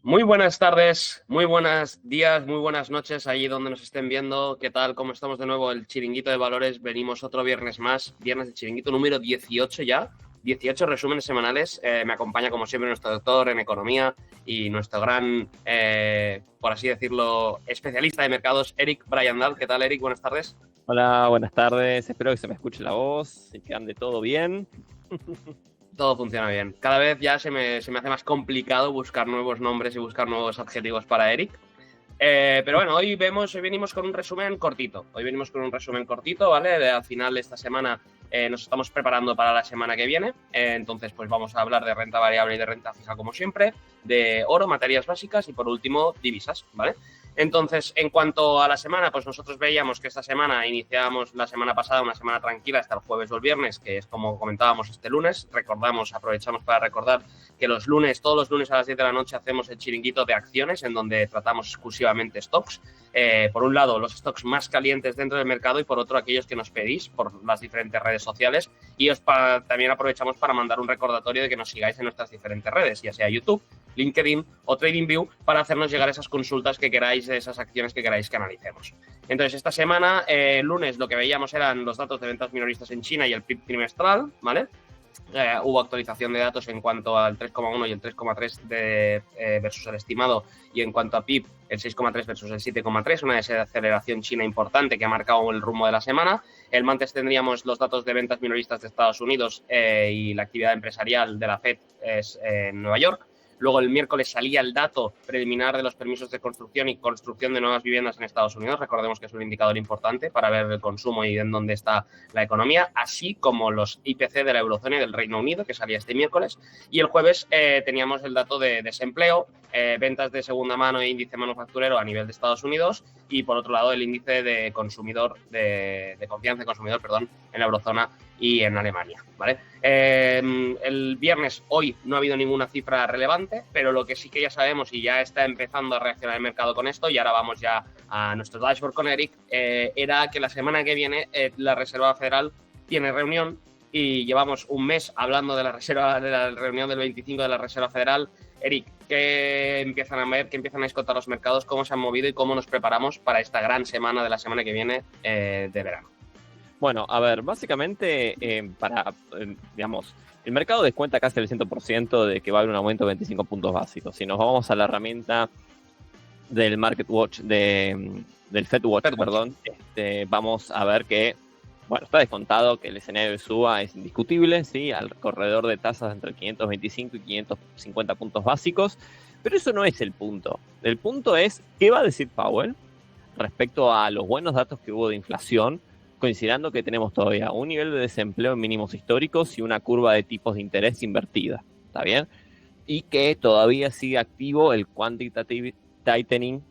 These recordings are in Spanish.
Muy buenas tardes, muy buenos días, muy buenas noches, allí donde nos estén viendo. ¿Qué tal? ¿Cómo estamos de nuevo? El Chiringuito de Valores. Venimos otro viernes más, viernes de Chiringuito número 18 ya. 18 resúmenes semanales. Me acompaña, como siempre, nuestro doctor en economía y nuestro gran, por así decirlo, especialista de mercados, Eric Bryandal. ¿Qué tal, Eric? Buenas tardes. Hola, buenas tardes. Espero que se me escuche la voz y que ande todo bien. Todo funciona bien. Cada vez ya se me hace más complicado buscar nuevos nombres y buscar nuevos adjetivos para Eric. Pero bueno, hoy venimos con un resumen cortito. ¿Vale? Al final de esta semana nos estamos preparando para la semana que viene. Entonces, pues vamos a hablar de renta variable y de renta fija como siempre, de oro, materias básicas y por último, divisas, ¿vale? Entonces, en cuanto a la semana, pues nosotros veíamos que esta semana iniciábamos la semana pasada una semana tranquila hasta el jueves o el viernes, que es como comentábamos este lunes. Aprovechamos para recordar que todos los lunes a las 10 de la noche hacemos el chiringuito de acciones en donde tratamos exclusivamente stocks. Por un lado, los stocks más calientes dentro del mercado y por otro, aquellos que nos pedís por las diferentes redes sociales. Y también aprovechamos para mandar un recordatorio de que nos sigáis en nuestras diferentes redes, ya sea YouTube, LinkedIn o TradingView, para hacernos llegar esas consultas que queráis, de esas acciones que queráis que analicemos. Entonces, esta semana, lunes, lo que veíamos eran los datos de ventas minoristas en China y el PIB trimestral, ¿vale? Hubo actualización de datos en cuanto al 3,1 y el 3,3 versus el estimado, y en cuanto a PIB, el 6,3 versus el 7,3, una desaceleración china importante que ha marcado el rumbo de la semana. El martes tendríamos los datos de ventas minoristas de Estados Unidos y la actividad empresarial de la FED en Nueva York. Luego el miércoles salía el dato preliminar de los permisos de construcción y construcción de nuevas viviendas en Estados Unidos. Recordemos que es un indicador importante para ver el consumo y en dónde está la economía, así como los IPC de la eurozona y del Reino Unido, que salía este miércoles. Y el jueves teníamos el dato de desempleo, ventas de segunda mano e índice manufacturero a nivel de Estados Unidos, y por otro lado el índice de consumidor, de confianza de consumidor, en la eurozona y en Alemania, ¿vale? El viernes, hoy, no ha habido ninguna cifra relevante, pero lo que sí que ya sabemos y ya está empezando a reaccionar el mercado con esto, y ahora vamos ya a nuestro dashboard con Eric, era que la semana que viene la Reserva Federal tiene reunión, y llevamos un mes hablando de la reunión del 25 de la Reserva Federal. Eric, ¿qué empiezan a ver, qué empiezan a escotar los mercados, cómo se han movido y cómo nos preparamos para esta gran semana de la semana que viene de verano? Bueno, a ver, básicamente, digamos, el mercado descuenta casi el 100% de que va a haber un aumento de 25 puntos básicos. Si nos vamos a la herramienta del Market Watch, del Fed Watch, perdón, vamos a ver que, bueno, está descontado que el escenario de suba es indiscutible, ¿sí? Al corredor de tasas entre 525 y 550 puntos básicos, pero eso no es el punto. El punto es, ¿qué va a decir Powell respecto a los buenos datos que hubo de inflación, considerando que tenemos todavía un nivel de desempleo en mínimos históricos y una curva de tipos de interés invertida? ¿Está bien? Y que todavía sigue activo el quantitative tightening,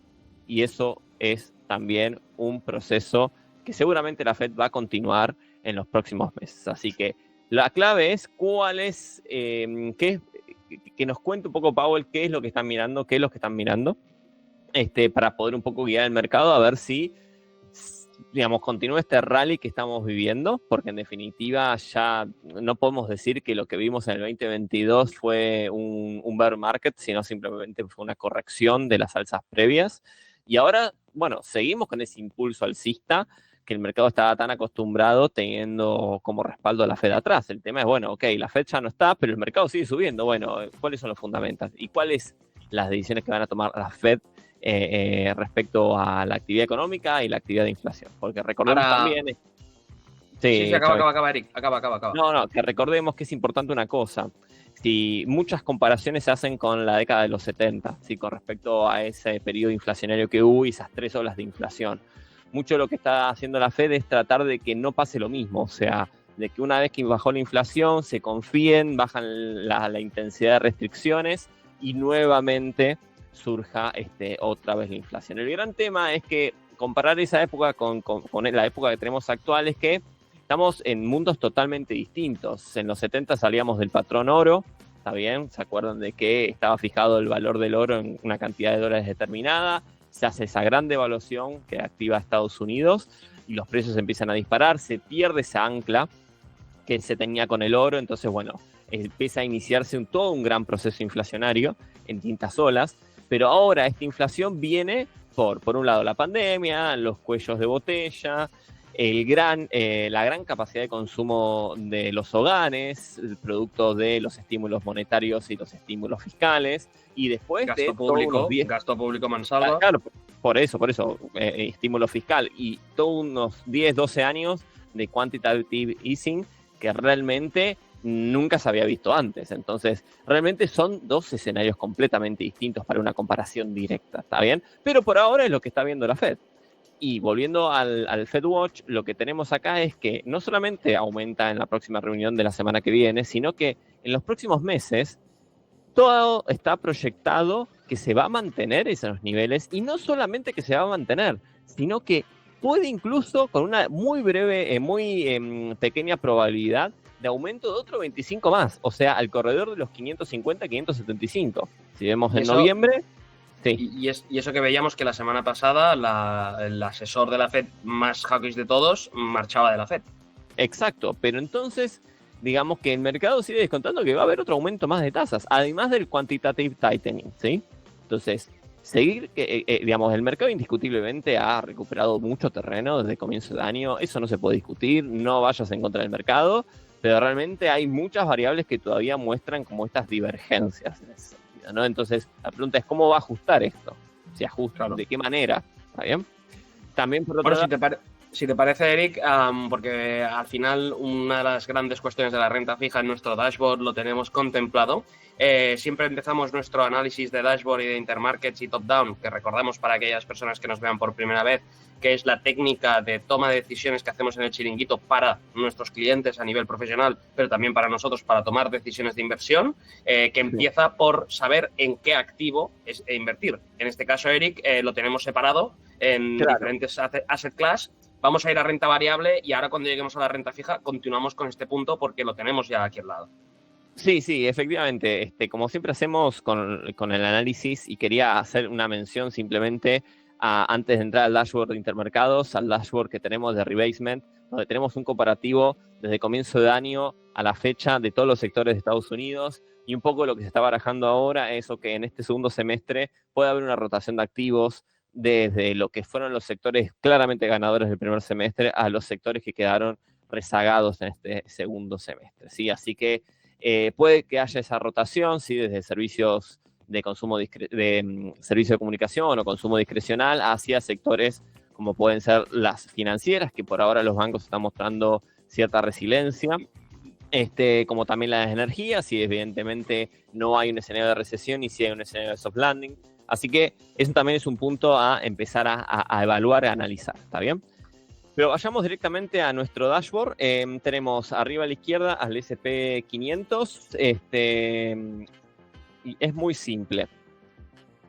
y eso es también un proceso que seguramente la Fed va a continuar en los próximos meses. Así que la clave es que nos cuente un poco Powell qué es lo que están mirando, para poder un poco guiar el mercado a ver si, digamos, continúa este rally que estamos viviendo, porque en definitiva ya no podemos decir que lo que vimos en el 2022 fue un bear market, sino simplemente fue una corrección de las alzas previas. Y ahora, bueno, seguimos con ese impulso alcista que el mercado estaba tan acostumbrado teniendo como respaldo a la Fed atrás. El tema es, bueno, ok, la Fed ya no está, pero el mercado sigue subiendo. Bueno, ¿cuáles son los fundamentos? ¿Y cuáles las decisiones que van a tomar la Fed respecto a la actividad económica y la actividad de inflación? Porque recordemos también... Sí, acaba, Eric, acaba. No, que recordemos que es importante una cosa. Si muchas comparaciones se hacen con la década de los 70, ¿sí? Con respecto a ese periodo inflacionario que hubo y esas 3 olas de inflación. Mucho de lo que está haciendo la Fed es tratar de que no pase lo mismo, o sea, de que una vez que bajó la inflación, se confíen, bajan la intensidad de restricciones y nuevamente surja otra vez la inflación. El gran tema es que comparar esa época con la época que tenemos actual es que estamos en mundos totalmente distintos. En los 70 salíamos del patrón oro, ¿está bien? ¿Se acuerdan de que estaba fijado el valor del oro en una cantidad de dólares determinada? Se hace esa gran devaluación que activa Estados Unidos y los precios empiezan a disparar, se pierde esa ancla que se tenía con el oro. Entonces, bueno, empieza a iniciarse todo un gran proceso inflacionario en distintas olas, pero ahora esta inflación viene por un lado la pandemia, los cuellos de botella, la gran capacidad de consumo de los hogares, el producto de los estímulos monetarios y los estímulos fiscales, y después gasto público mansalva. Claro, por eso, estímulo fiscal y todos unos 10, 12 años de quantitative easing que realmente nunca se había visto antes. Entonces, realmente son dos escenarios completamente distintos para una comparación directa, ¿está bien? Pero por ahora es lo que está viendo la Fed. Y volviendo al Fed Watch, lo que tenemos acá es que no solamente aumenta en la próxima reunión de la semana que viene, sino que en los próximos meses todo está proyectado que se va a mantener esos niveles, y no solamente que se va a mantener, sino que puede incluso con una muy breve, muy pequeña probabilidad de aumento de otro 25 más, o sea, al corredor de los 550, 575. Si vemos en noviembre... Sí. Y eso que veíamos que la semana pasada el asesor de la Fed más hawkish de todos marchaba de la Fed. Exacto, pero entonces digamos que el mercado sigue descontando que va a haber otro aumento más de tasas, además del quantitative tightening, ¿sí? Entonces, digamos, el mercado indiscutiblemente ha recuperado mucho terreno desde el comienzo de año, eso no se puede discutir, no vayas en contra del mercado, pero realmente hay muchas variables que todavía muestran como estas divergencias en ese sentido, ¿no? Entonces, la pregunta es, ¿cómo va a ajustar esto? ¿Se ajusta? Claro. ¿De qué manera? ¿Está bien? También, por otro lado... Si te parece, Eric, porque al final una de las grandes cuestiones de la renta fija en nuestro dashboard lo tenemos contemplado. Siempre empezamos nuestro análisis de dashboard y de intermarkets y top-down, que recordamos para aquellas personas que nos vean por primera vez, que es la técnica de toma de decisiones que hacemos en el chiringuito para nuestros clientes a nivel profesional, pero también para nosotros para tomar decisiones de inversión, que empieza por saber en qué activo invertir. En este caso, Eric, lo tenemos separado en diferentes asset class. Vamos a ir a renta variable y ahora cuando lleguemos a la renta fija continuamos con este punto porque lo tenemos ya aquí al lado. Sí, efectivamente. Como siempre hacemos con el análisis, y quería hacer una mención simplemente antes de entrar al dashboard de intermercados, al dashboard que tenemos de rebasement, donde tenemos un comparativo desde comienzo de año a la fecha de todos los sectores de Estados Unidos, y un poco lo que se está barajando ahora es que en este segundo semestre puede haber una rotación de activos desde lo que fueron los sectores claramente ganadores del primer semestre a los sectores que quedaron rezagados en este segundo semestre, ¿sí? Así que puede que haya esa rotación, ¿sí? Desde servicios de consumo servicio de comunicación o consumo discrecional hacia sectores como pueden ser las financieras, que por ahora los bancos están mostrando cierta resiliencia, como también las energías, y evidentemente no hay un escenario de recesión y sí hay un escenario de soft landing. Así que eso también es un punto a empezar a evaluar, a analizar, ¿está bien? Pero vayamos directamente a nuestro dashboard. Tenemos arriba a la izquierda al S&P 500, y es muy simple.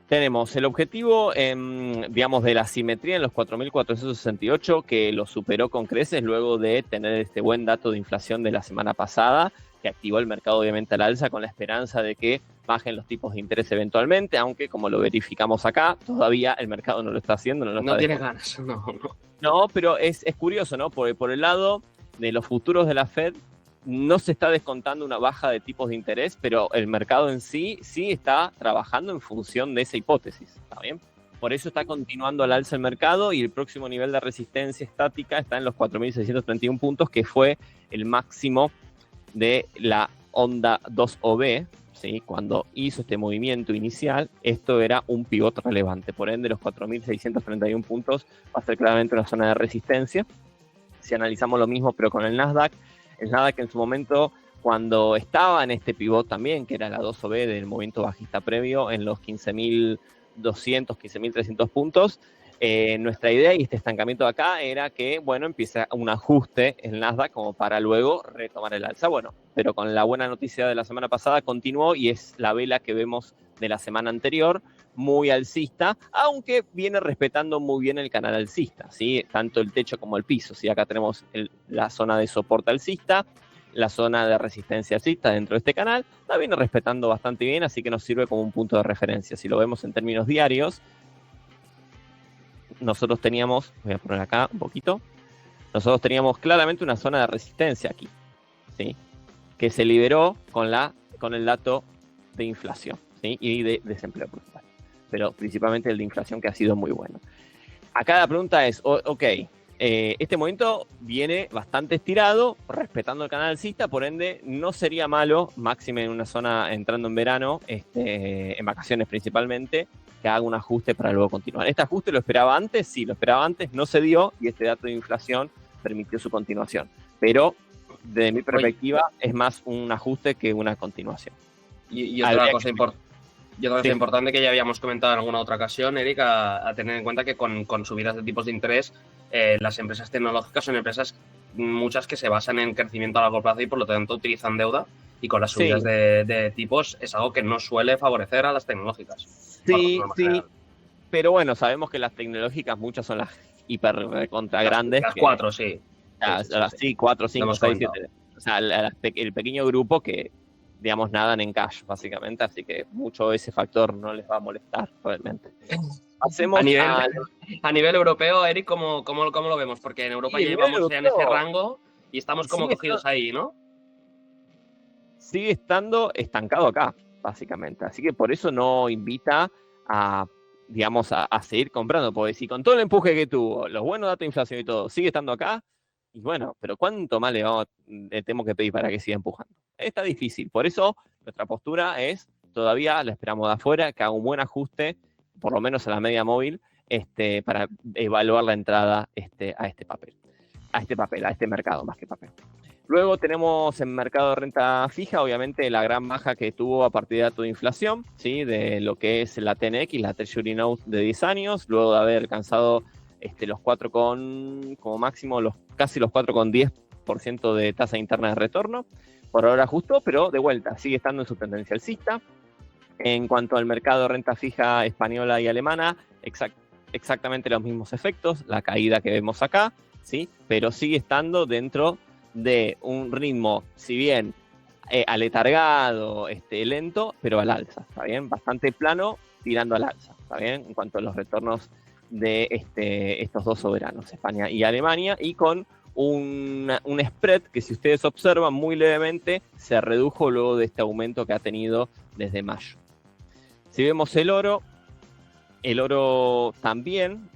Tenemos el objetivo, digamos, de la simetría en los 4.468, que lo superó con creces luego de tener este buen dato de inflación de la semana pasada, que activó el mercado obviamente al alza con la esperanza de que bajen los tipos de interés eventualmente, aunque como lo verificamos acá, todavía el mercado no lo está haciendo. No tiene ganas, no. No, pero es curioso, ¿no? Porque por el lado de los futuros de la Fed no se está descontando una baja de tipos de interés, pero el mercado en sí está trabajando en función de esa hipótesis, ¿está bien? Por eso está continuando al alza el mercado, y el próximo nivel de resistencia estática está en los 4.631 puntos, que fue el máximo de la onda 2OB, ¿sí? Cuando hizo este movimiento inicial, esto era un pivot relevante. Por ende, los 4.631 puntos va a ser claramente una zona de resistencia. Si analizamos lo mismo, pero con el Nasdaq en su momento, cuando estaba en este pivot también, que era la 2OB del movimiento bajista previo, en los 15.200, 15.300 puntos, nuestra idea y este estancamiento de acá era que, bueno, empiece un ajuste en Nasdaq como para luego retomar el alza. Bueno, pero con la buena noticia de la semana pasada continuó, y es la vela que vemos de la semana anterior, muy alcista, aunque viene respetando muy bien el canal alcista, ¿sí? Tanto el techo como el piso, ¿sí? Acá tenemos la zona de soporte alcista, la zona de resistencia alcista dentro de este canal, la viene respetando bastante bien, así que nos sirve como un punto de referencia. Si lo vemos en términos diarios, nosotros teníamos, voy a poner acá un poquito, nosotros teníamos claramente una zona de resistencia aquí, ¿sí? que se liberó con el dato de inflación, ¿sí? Y de desempleo brutal, pero principalmente el de inflación, que ha sido muy bueno. Acá la pregunta es, este movimiento viene bastante estirado, respetando el canal alcista, por ende no sería malo, máxime en una zona entrando en verano, en vacaciones principalmente, que haga un ajuste para luego continuar. ¿Este ajuste lo esperaba antes? Sí, lo esperaba antes, no se dio y este dato de inflación permitió su continuación. Pero desde mi perspectiva es más un ajuste que una continuación. Y otra cosa importante que ya habíamos comentado en alguna otra ocasión, Eric, a tener en cuenta que con subidas de tipos de interés, las empresas tecnológicas son empresas muchas que se basan en crecimiento a largo plazo y por lo tanto utilizan deuda, y con las subidas de tipos es algo que no suele favorecer a las tecnológicas. Sí, pero bueno, sabemos que las tecnológicas muchas son las hiper contra grandes. Las 4, sí. Sí, 4, 5, 6, 7. O sea, el pequeño grupo que, digamos, nadan en cash, básicamente, así que mucho ese factor no les va a molestar, realmente. Hacemos a nivel europeo, Eric, ¿cómo lo vemos? Porque en Europa ya llevamos en ese rango y estamos como cogidos ahí, ¿no? Sigue estando estancado acá, básicamente. Así que por eso no invita a, digamos, a seguir comprando, porque si con todo el empuje que tuvo, los buenos datos de inflación y todo, sigue estando acá, y bueno, pero ¿cuánto más le tenemos que pedir para que siga empujando? Está difícil. Por eso nuestra postura es, todavía la esperamos de afuera, que haga un buen ajuste, por lo menos a la media móvil, para evaluar la entrada a este mercado, más que papel. Luego tenemos en mercado de renta fija, obviamente, la gran baja que tuvo a partir de datos de inflación, ¿sí? De lo que es la TNX, la Treasury Note de 10 años, luego de haber alcanzado los 4 como máximo, casi los 4,10% de tasa interna de retorno. Por ahora ajustó, pero de vuelta, sigue estando en su tendencia alcista. En cuanto al mercado de renta fija española y alemana, exactamente los mismos efectos, la caída que vemos acá, ¿sí? Pero sigue estando dentro de un ritmo, si bien aletargado, lento, pero al alza, ¿está bien? Bastante plano, tirando al alza, ¿está bien? En cuanto a los retornos de estos dos soberanos, España y Alemania, y con un spread que, si ustedes observan muy levemente, se redujo luego de este aumento que ha tenido desde mayo. Si vemos el oro también,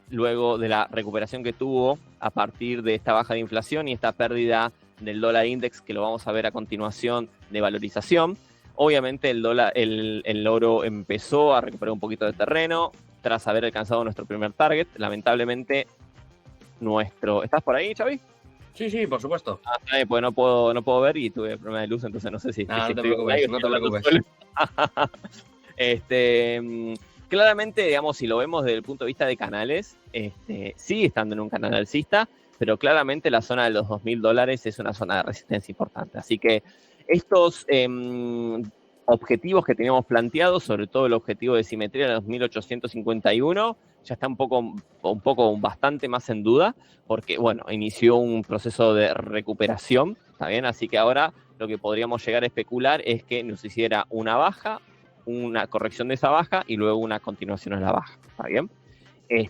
luego de la recuperación que tuvo a partir de esta baja de inflación y esta pérdida del dólar index, que lo vamos a ver a continuación, de valorización, obviamente el oro empezó a recuperar un poquito de terreno tras haber alcanzado nuestro primer target. Lamentablemente ¿Estás por ahí, Xavi? Sí, por supuesto. Pues no puedo ver y tuve problema de luz, entonces no sé si... No te preocupes. Claramente, digamos, si lo vemos desde el punto de vista de canales, sigue estando en un canal alcista, pero claramente la zona de los $2.000 es una zona de resistencia importante. Así que estos objetivos que teníamos planteados, sobre todo el objetivo de simetría de los 1851, ya está un poco bastante más en duda, porque, bueno, inició un proceso de recuperación, ¿está bien? Así que ahora lo que podríamos llegar a especular es que nos hiciera una baja, una corrección de esa baja y luego una continuación a la baja, ¿está bien?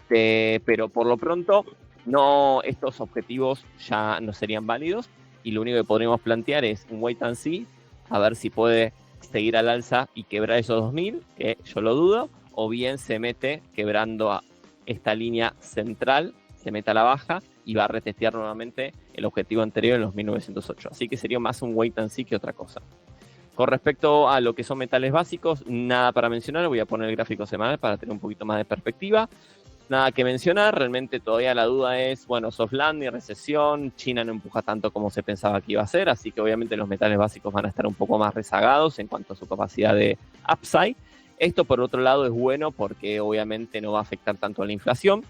Pero por lo pronto, estos objetivos ya no serían válidos y lo único que podríamos plantear es un wait and see, a ver si puede seguir al alza y quebrar esos 2.000, que yo lo dudo, o bien se mete quebrando a esta línea central, se mete a la baja y va a retestear nuevamente el objetivo anterior en los 1908. Así que sería más un wait and see que otra cosa. Con respecto a lo que son metales básicos, nada para mencionar. Voy a poner el gráfico semanal para tener un poquito más de perspectiva. Nada que mencionar, realmente todavía la duda es, bueno, soft landing, recesión, China no empuja tanto como se pensaba que iba a ser, así que obviamente los metales básicos van a estar un poco más rezagados en cuanto a su capacidad de upside. Esto, por otro lado, es bueno porque obviamente no va a afectar tanto a la inflación,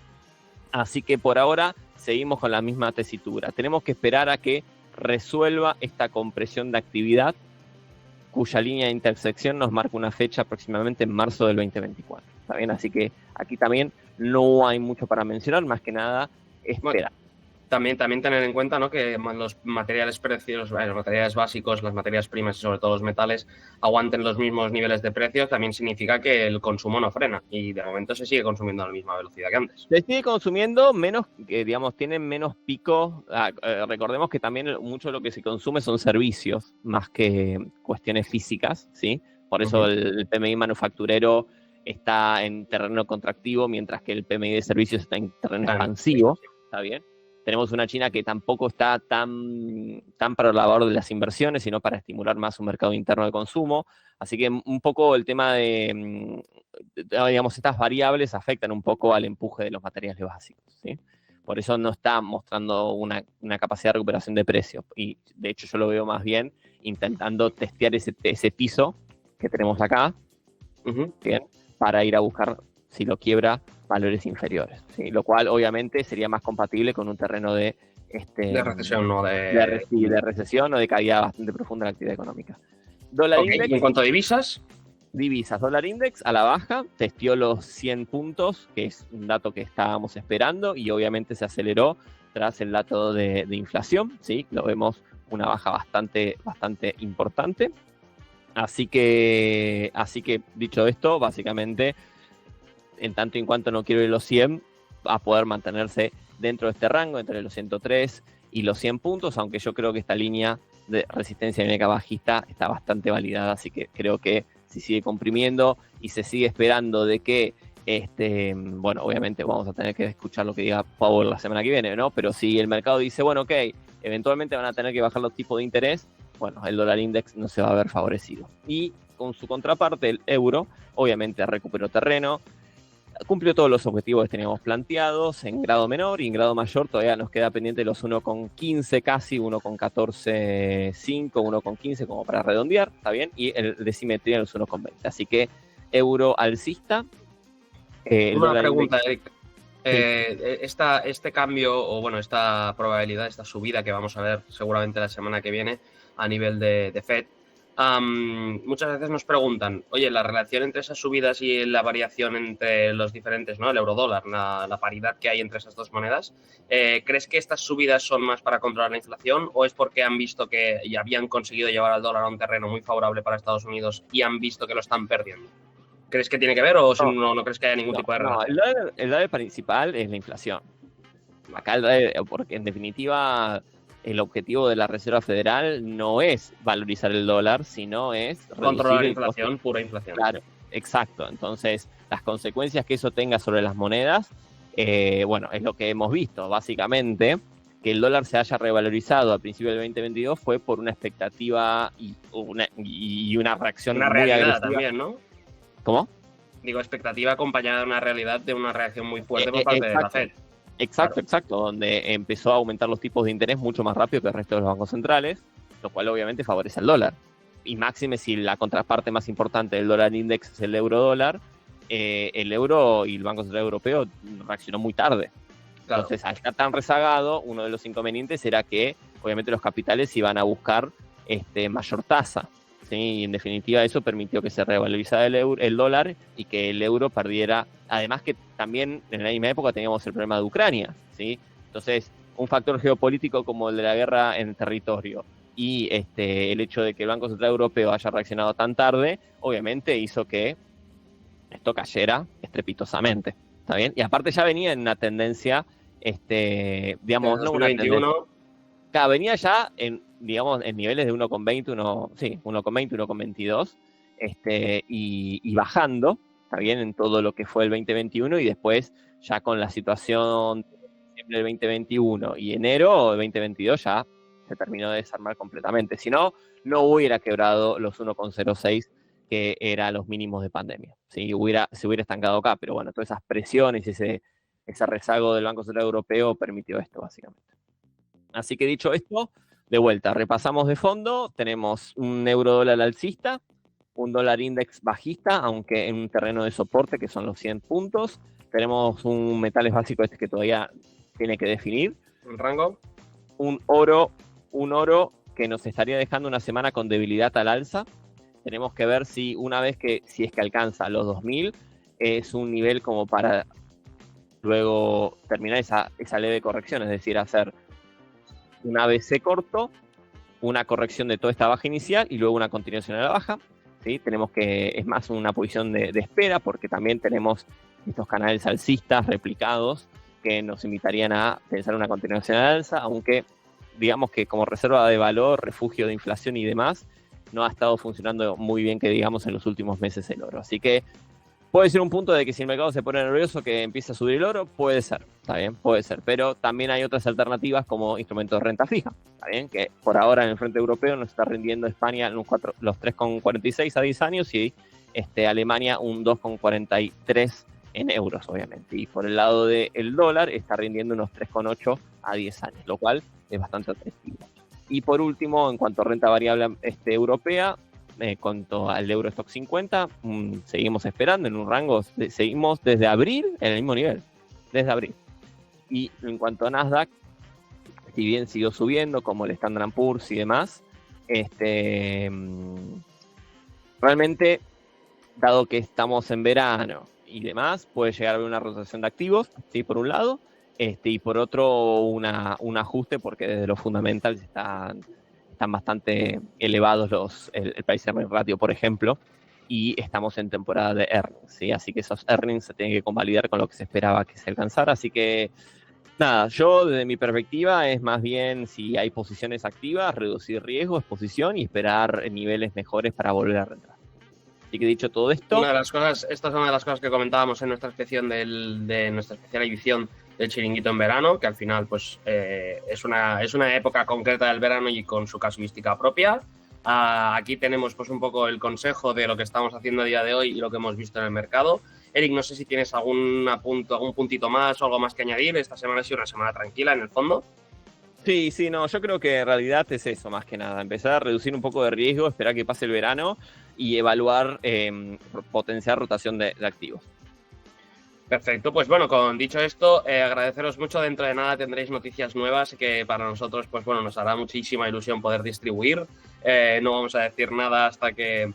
así que por ahora seguimos con la misma tesitura. Tenemos que esperar a que resuelva esta compresión de actividad, cuya línea de intersección nos marca una fecha aproximadamente en marzo del 2024. ¿Está bien? Así que aquí también no hay mucho para mencionar, más que nada esperar. También tener en cuenta, ¿no?, que los materiales precios, los materiales básicos, las materias primas y sobre todo los metales aguanten los mismos niveles de precios, también significa que el consumo no frena y de momento se sigue consumiendo a la misma velocidad que antes. Se sigue consumiendo menos, digamos, tienen menos picos. Recordemos que también mucho de lo que se consume son servicios más que cuestiones físicas, ¿sí? Por eso el PMI manufacturero está en terreno contractivo, mientras que el PMI de servicios está en terreno expansivo, ¿está bien? Tenemos una China que tampoco está tan para el labor de las inversiones, sino para estimular más un mercado interno de consumo. Así que un poco el tema de digamos, estas variables afectan un poco al empuje de los materiales básicos, ¿sí? Por eso no está mostrando una capacidad de recuperación de precios. Y de hecho yo lo veo más bien intentando testear ese piso que tenemos acá, ¿bien? Para ir a buscar, si lo quiebra, valores inferiores, ¿sí? Lo cual obviamente sería más compatible con un terreno de recesión, ¿no? De recesión o de caída bastante profunda de la actividad económica. Dólar index. Y en cuanto a divisas, dólar index a la baja, testió los 100 puntos, que es un dato que estábamos esperando, y obviamente se aceleró tras el dato de inflación, ¿sí? Lo vemos una baja bastante importante. Así que dicho esto, básicamente, en tanto y en cuanto no quiero ir los 100, va a poder mantenerse dentro de este rango, entre los 103 y los 100 puntos, aunque yo creo que esta línea de resistencia dinámica bajista está bastante validada, así que creo que si sigue comprimiendo y se sigue esperando de que, bueno, obviamente vamos a tener que escuchar lo que diga Powell la semana que viene, ¿no? Pero si el mercado dice, bueno, ok, eventualmente van a tener que bajar los tipos de interés, bueno, el dólar index no se va a ver favorecido. Y con su contraparte, el euro, obviamente recuperó terreno, cumplió todos los objetivos que teníamos planteados en grado menor, y en grado mayor todavía nos queda pendiente los 1,15 casi, 1,14,5, 1,15 como para redondear, ¿está bien? Y el de simetría en los 1,20. Así que euro alcista. Una pregunta, Eric. Este cambio, o bueno, esta probabilidad, esta subida que vamos a ver seguramente la semana que viene a nivel de Fed, muchas veces nos preguntan, oye, la relación entre esas subidas y la variación entre los diferentes, ¿no?, el euro-dólar, la paridad que hay entre esas dos monedas, ¿crees que estas subidas son más para controlar la inflación o es porque han visto que ya habían conseguido llevar al dólar a un terreno muy favorable para Estados Unidos y han visto que lo están perdiendo? ¿Crees que tiene que ver o no crees que haya ningún tipo de relación? El driver principal es la inflación. Acá porque en definitiva el objetivo de la Reserva Federal no es valorizar el dólar, sino es controlar la inflación, pura inflación. Claro, exacto. Entonces, las consecuencias que eso tenga sobre las monedas, bueno, es lo que hemos visto. Básicamente, que el dólar se haya revalorizado al principio del 2022 fue por una expectativa y una reacción muy agresiva también, ¿no? ¿Cómo? Digo, expectativa acompañada de una realidad, de una reacción muy fuerte por parte de la Fed. Exacto, donde empezó a aumentar los tipos de interés mucho más rápido que el resto de los bancos centrales, lo cual obviamente favorece al dólar. Y máxime si la contraparte más importante del dólar index es el euro dólar, el euro y el Banco Central Europeo reaccionó muy tarde. Claro. Entonces, al estar tan rezagado, uno de los inconvenientes era que obviamente los capitales iban a buscar mayor tasa. ¿Sí? Y en definitiva eso permitió que se revalorizara el dólar y que el euro perdiera. Además que también en la misma época teníamos el problema de Ucrania, ¿sí? Entonces, un factor geopolítico como el de la guerra en el territorio y el hecho de que el Banco Central Europeo haya reaccionado tan tarde, obviamente hizo que esto cayera estrepitosamente, ¿está bien? Y aparte ya venía en una tendencia, digamos, no una tendencia. Claro, venía ya en niveles de 1,20, 1,22, y bajando, está bien, en todo lo que fue el 2021, y después ya con la situación de diciembre del 2021 y enero del 2022 ya se terminó de desarmar completamente. Si no, no hubiera quebrado los 1,06 que eran los mínimos de pandemia. ¿Sí? Se hubiera estancado acá, pero bueno, todas esas presiones y ese rezago del Banco Central Europeo permitió esto, básicamente. Así que dicho esto, de vuelta, repasamos de fondo, tenemos un euro dólar alcista, un dólar index bajista, aunque en un terreno de soporte que son los 100 puntos. Tenemos un metales básico que todavía tiene que definir. ¿Un rango? Un oro que nos estaría dejando una semana con debilidad al alza. Tenemos que ver si es que alcanza los 2000, es un nivel como para luego terminar esa leve corrección, es decir, hacer un ABC corto, una corrección de toda esta baja inicial y luego una continuación a la baja. ¿Sí? Tenemos que, es más una posición de espera, porque también tenemos estos canales alcistas replicados que nos invitarían a pensar una continuación al alza, aunque digamos que como reserva de valor, refugio de inflación y demás, no ha estado funcionando muy bien, que digamos, en los últimos meses el oro. Así que puede ser un punto de que si el mercado se pone nervioso que empiece a subir el oro, puede ser, está bien, puede ser. Pero también hay otras alternativas como instrumentos de renta fija, está bien, que por ahora en el frente europeo nos está rindiendo España los 3,46 a 10 años y Alemania un 2,43 en euros, obviamente. Y por el lado del dólar está rindiendo unos 3,8 a 10 años, lo cual es bastante atractivo. Y por último, en cuanto a renta variable europea, cuanto al Eurostock 50, seguimos esperando en un rango, seguimos desde abril en el mismo nivel, desde abril. Y en cuanto a Nasdaq, si bien siguió subiendo, como el Standard & Poor's y demás, realmente, dado que estamos en verano y demás, puede llegar a haber una rotación de activos, ¿sí? Por un lado, y por otro un ajuste, porque desde los fundamentals están bastante elevados el price earnings ratio, por ejemplo, y estamos en temporada de earnings, ¿sí? Así que esos earnings se tienen que convalidar con lo que se esperaba que se alcanzara. Así que, nada, yo desde mi perspectiva es más bien, si hay posiciones activas, reducir riesgo, exposición y esperar niveles mejores para volver a rentrar. Así que dicho todo esto... Esta es una de las cosas que comentábamos en nuestra especial de nuestra especial edición del Chiringuito en verano, que al final pues es una época concreta del verano y con su casuística propia. Aquí tenemos pues un poco el consejo de lo que estamos haciendo a día de hoy y lo que hemos visto en el mercado. Eric, no sé si tienes algún puntito más o algo más que añadir. Esta semana ha sido una semana tranquila en el fondo. Sí, no, yo creo que en realidad es eso, más que nada, empezar a reducir un poco de riesgo, esperar que pase el verano y evaluar, potenciar rotación de activos. Perfecto, pues bueno, con dicho esto, agradeceros mucho. Dentro de nada tendréis noticias nuevas que para nosotros, pues bueno, nos hará muchísima ilusión poder distribuir. No vamos a decir nada hasta que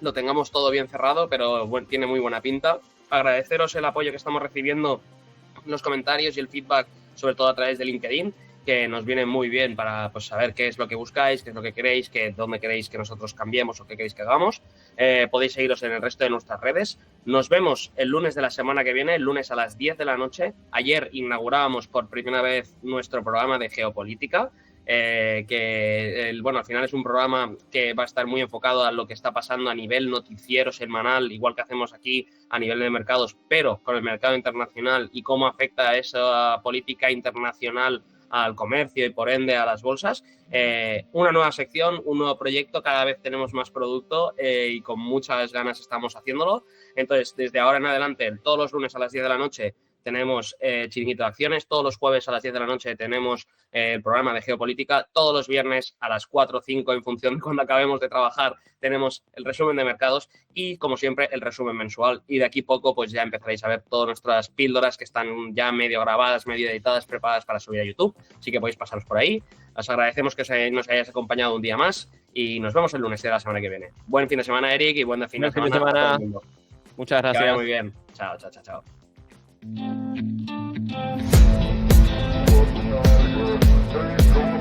lo tengamos todo bien cerrado, pero bueno, tiene muy buena pinta. Agradeceros el apoyo que estamos recibiendo, los comentarios y el feedback, sobre todo a través de LinkedIn, que nos viene muy bien para pues, saber qué es lo que buscáis, qué es lo que queréis, dónde queréis que nosotros cambiemos o qué queréis que hagamos. Podéis seguiros en el resto de nuestras redes. Nos vemos el lunes de la semana que viene, el lunes a las 10 de la noche. Ayer inaugurábamos por primera vez nuestro programa de geopolítica, al final es un programa que va a estar muy enfocado a lo que está pasando a nivel noticiero semanal, igual que hacemos aquí a nivel de mercados, pero con el mercado internacional y cómo afecta esa política internacional al comercio y por ende a las bolsas. Una nueva sección, un nuevo proyecto, cada vez tenemos más producto y con muchas ganas estamos haciéndolo. Entonces, desde ahora en adelante, todos los lunes a las 10 de la noche tenemos Chiringuito de Acciones, todos los jueves a las 10 de la noche tenemos el programa de geopolítica, todos los viernes a las 4 o 5, en función de cuando acabemos de trabajar, tenemos el resumen de mercados y, como siempre, el resumen mensual. Y de aquí poco, pues ya empezaréis a ver todas nuestras píldoras que están ya medio grabadas, medio editadas, preparadas para subir a YouTube. Así que podéis pasaros por ahí. Os agradecemos que nos hayáis acompañado un día más y nos vemos el lunes de la semana que viene. Buen fin de semana, Eric, y buen fin de semana a todo el mundo. Muchas gracias. Que vaya muy bien. Chao, chao, chao, chao. Thank you.